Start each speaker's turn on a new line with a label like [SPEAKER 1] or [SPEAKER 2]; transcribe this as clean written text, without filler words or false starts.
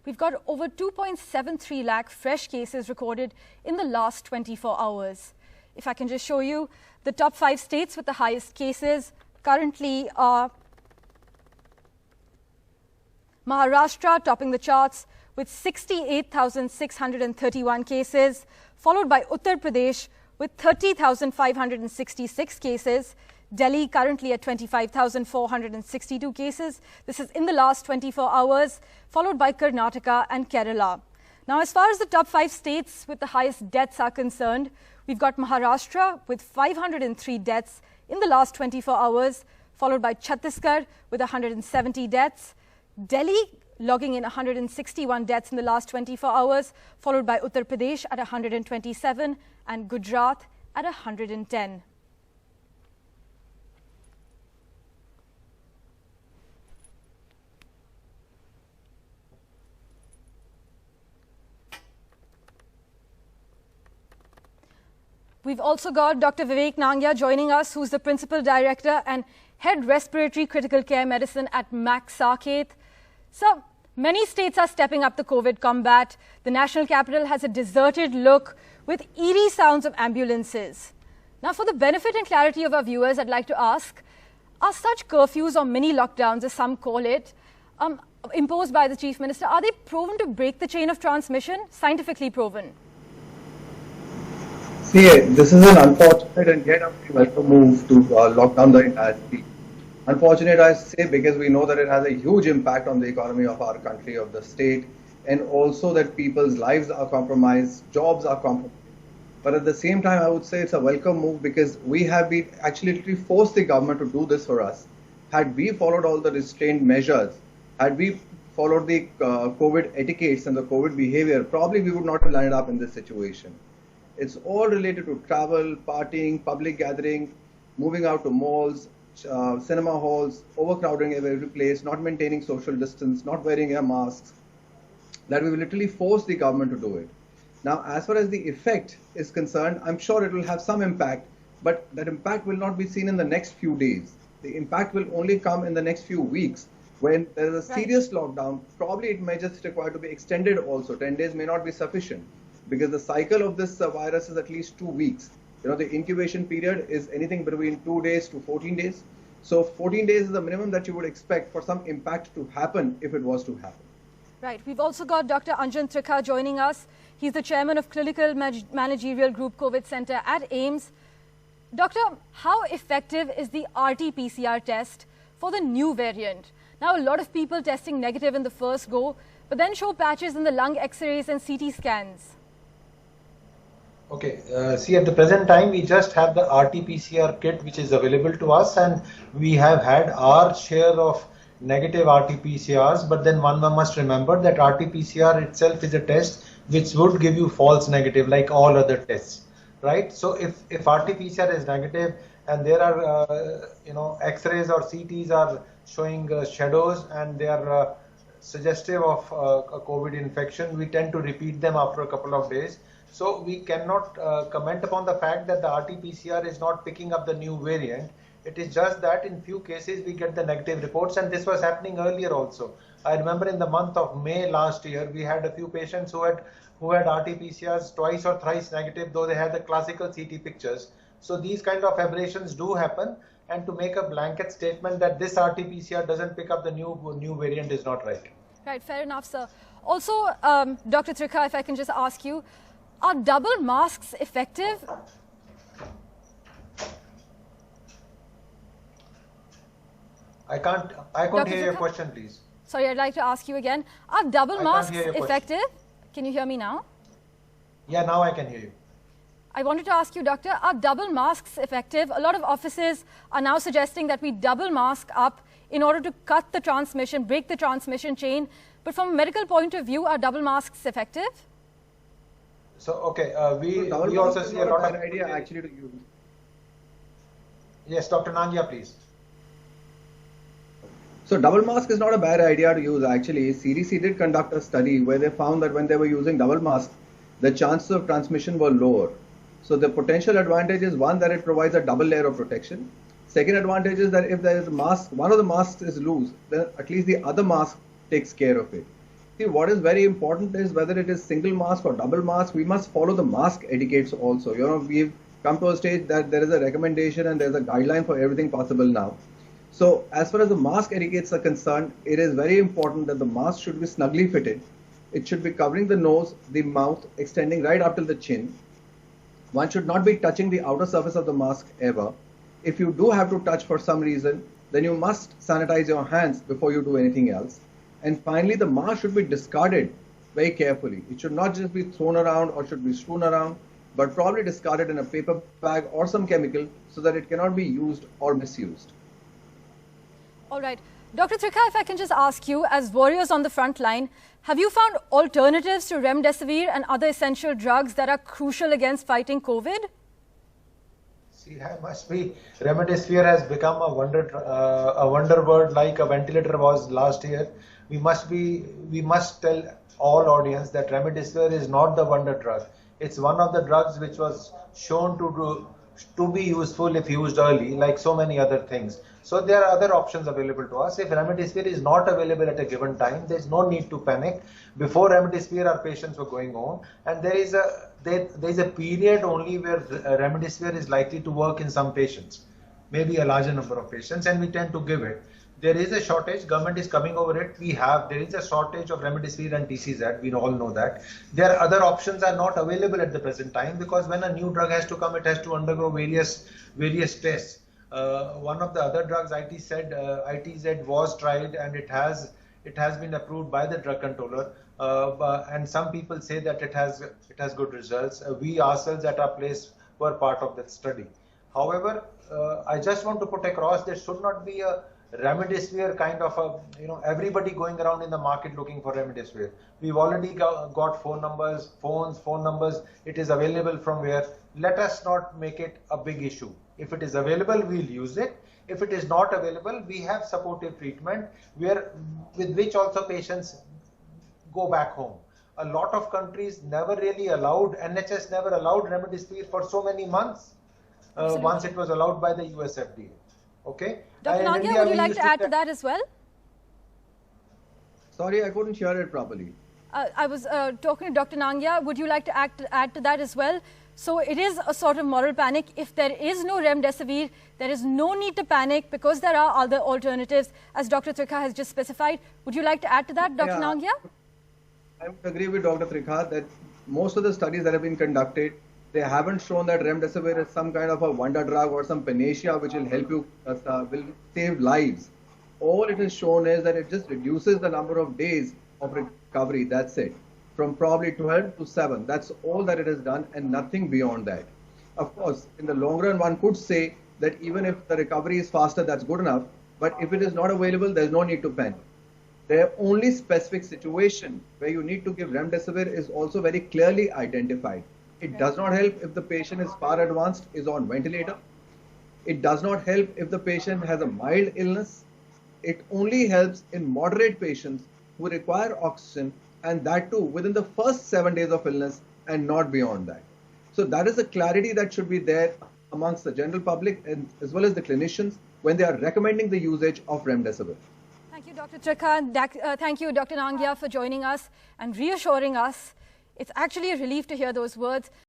[SPEAKER 1] we've got over 2.73 lakh fresh cases recorded in the last 24 hours. If I can just show you, the top 5 states with the highest cases currently are Maharashtra topping the charts with 68,631 cases, followed by Uttar Pradesh with 30,566 cases. Delhi currently at 25,462 cases. This is in the last 24 hours, followed by Karnataka and Kerala. Now, as far as the top 5 states with the highest deaths are concerned, we've got Maharashtra with 503 deaths in the last 24 hours, followed by Chhattisgarh with 170 deaths. Delhi logging in 161 deaths in the last 24 hours, followed by Uttar Pradesh at 127 and Gujarat at 110. We've also got Dr. Vivek Nangia joining us, who's the Principal Director and Head Respiratory Critical Care Medicine at Max Saket. So, many states are stepping up the COVID combat. The national capital has a deserted look with eerie sounds of ambulances. Now, for the benefit and clarity of our viewers, I'd like to ask, are such curfews or mini lockdowns, as some call it, imposed by the Chief Minister, are they proven to break the chain of transmission, scientifically proven?
[SPEAKER 2] See, this is an unfortunate and yet a welcome move to lock down the entire city. Unfortunate, I say, because we know that it has a huge impact on the economy of our country, of the state, and also that people's lives are compromised, jobs are compromised. But at the same time, I would say it's a welcome move because we have been actually literally forced the government to do this for us. Had we followed all the restraint measures, had we followed the COVID etiquettes and the COVID behavior, probably we would not have landed up in this situation. It's all related to travel, partying, public gathering, moving out to malls, cinema halls, overcrowding every place, not maintaining social distance, not wearing masks, that we will literally force the government to do it. Now, as far as the effect is concerned, I'm sure it will have some impact, but that impact will not be seen in the next few days. The impact will only come in the next few weeks. When there is a serious lockdown, probably it may just require to be extended also. 10 days may not be sufficient because the cycle of this virus is at least 2 weeks. You know, the incubation period is anything between 2 days to 14 days. So 14 days is the minimum that you would expect for some impact to happen if it was to happen.
[SPEAKER 1] Right. We've also got Dr. Anjan Trikha joining us. He's the chairman of Clinical Managerial Group COVID Center at AIIMS. Doctor, how effective is the RT-PCR test for the new variant? Now, a lot of people testing negative in the first go, but then show patches in the lung X-rays and CT scans.
[SPEAKER 3] Okay, see, at the present time, we just have the RT-PCR kit which is available to us, and we have had our share of negative RT-PCRs, but then one must remember that RT-PCR itself is a test which would give you false negative like all other tests, right? So if RT-PCR is negative and there are, X-rays or CTs are showing shadows and they are suggestive of a COVID infection, we tend to repeat them after a couple of days. So we cannot comment upon the fact that the RT-PCR is not picking up the new variant. It is just that in few cases we get the negative reports, and this was happening earlier also. I remember in the month of May last year, we had a few patients who had RT-PCRs twice or thrice negative, though they had the classical CT pictures. So these kind of aberrations do happen, and to make a blanket statement that this RT-PCR doesn't pick up the new variant is not right.
[SPEAKER 1] Right, fair enough, sir. Also, Dr. Trikha, if I can just ask you, are double masks effective?
[SPEAKER 3] I couldn't hear your question, please.
[SPEAKER 1] Sorry, I'd like to ask you again. Are double masks effective? Can you hear me now?
[SPEAKER 3] Yeah, now I can hear you.
[SPEAKER 1] I wanted to ask you, doctor, are double masks effective? A lot of offices are now suggesting that we double mask up in order to cut the transmission, break the transmission chain. But from a medical point of view, are double masks effective?
[SPEAKER 3] So, okay, we also see a lot of
[SPEAKER 2] idea actually to use.
[SPEAKER 3] Yes, Dr. Nangia, please.
[SPEAKER 2] So double mask is not a bad idea to use actually. CDC did conduct a study where they found that when they were using double mask, the chances of transmission were lower. So the potential advantage is one, that it provides a double layer of protection. Second advantage is that if there is a mask, one of the masks is loose, then at least the other mask takes care of it. See, what is very important is whether it is single mask or double mask, we must follow the mask etiquettes also. We've come to a stage that there is a recommendation and there's a guideline for everything possible now. So as far as the mask etiquettes are concerned, it is very important that the mask should be snugly fitted. It should be covering the nose, the mouth, extending right up till the chin. One should not be touching the outer surface of the mask ever. If you do have to touch for some reason, then you must sanitize your hands before you do anything else. And finally, the mask should be discarded very carefully. It should not just be thrown around or should be strewn around, but probably discarded in a paper bag or some chemical so that it cannot be used or misused.
[SPEAKER 1] All right. Dr. Trikha, if I can just ask you, as warriors on the front line, have you found alternatives to remdesivir and other essential drugs that are crucial against fighting COVID?
[SPEAKER 3] See, I must be. Remdesivir has become a wonder word like a ventilator was last year. We must tell all audience that remdesivir is not the wonder drug. It's one of the drugs which was shown to be useful if used early, like so many other things. So there are other options available to us. If remdesivir is not available at a given time, there is no need to panic. Before remdesivir, our patients were going home, and there is a period only where remdesivir is likely to work in some patients, maybe a larger number of patients, and we tend to give it. There is a shortage. Government is coming over it. There is a shortage of remdesivir and TCZ. We all know that. There are other options are not available at the present time because when a new drug has to come, it has to undergo various tests. One of the other drugs, ITZ, was tried and it has been approved by the drug controller. And some people say that it has good results. We ourselves at our place were part of that study. However, I just want to put across there should not be a remdesivir kind of everybody going around in the market looking for remdesivir. We've already got phone numbers. It is available from where. Let us not make it a big issue. If it is available, we'll use it. If it is not available, we have supportive treatment with which also patients go back home. A lot of countries NHS never allowed remdesivir for so many months. Once it was allowed by the US FDA. Okay.
[SPEAKER 1] Dr. Nangia, would you like to add to that as well?
[SPEAKER 2] Sorry, I couldn't hear it properly.
[SPEAKER 1] I was talking to Dr. Nangia. Would you like to add to that as well? So it is a sort of moral panic. If there is no remdesivir, there is no need to panic because there are other alternatives, as Dr. Trikha has just specified. Would you like to add to that, Dr. Nangia?
[SPEAKER 2] I would agree with Dr. Trikha that most of the studies that have been conducted, they haven't shown that remdesivir is some kind of a wonder drug or some panacea which will help you, will save lives. All it has shown is that it just reduces the number of days of recovery. That's it. From probably 12 to 7. That's all that it has done and nothing beyond that. Of course, in the long run, one could say that even if the recovery is faster, that's good enough. But if it is not available, there's no need to panic. The only specific situation where you need to give remdesivir is also very clearly identified. It does not help if the patient is far advanced, is on ventilator. It does not help if the patient has a mild illness. It only helps in moderate patients who require oxygen, and that too within the first 7 days of illness and not beyond that. So that is a clarity that should be there amongst the general public and as well as the clinicians when they are recommending the usage of remdesivir.
[SPEAKER 1] Thank you, Dr. Trikha. Thank you, Dr. Nangia, for joining us and reassuring us. It's actually a relief to hear those words.